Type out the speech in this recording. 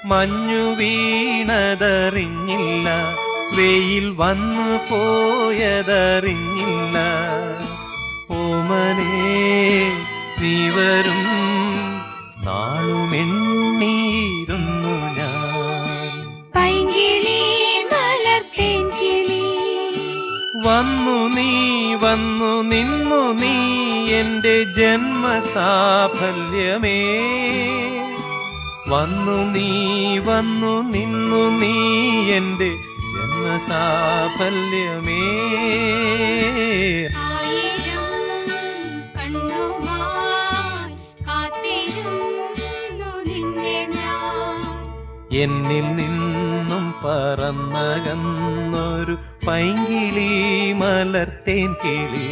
മഞ്ഞു വീണതറിഞ്ഞില്ല, വെയിൽ വന്നു പോയതറിഞ്ഞില്ല. ഓമനേ നീ വരും നാളുമെണ്ണീരുന്നു ഞാൻ. പൈങ്കിളി മലർത്തേൻ കിളി വന്നു നീ വന്നു നിന്നു നീ എന്റെ ജന്മസാഫല്യമേ. വന്നു നീ വന്നു നിന്നു നീ എന്റെ ജന്മസാഫല്യമേ. എന്നിൽ നിന്നും പറന്നകന്നൊരു പൈങ്കിളി മലർത്തേൻ കിളി.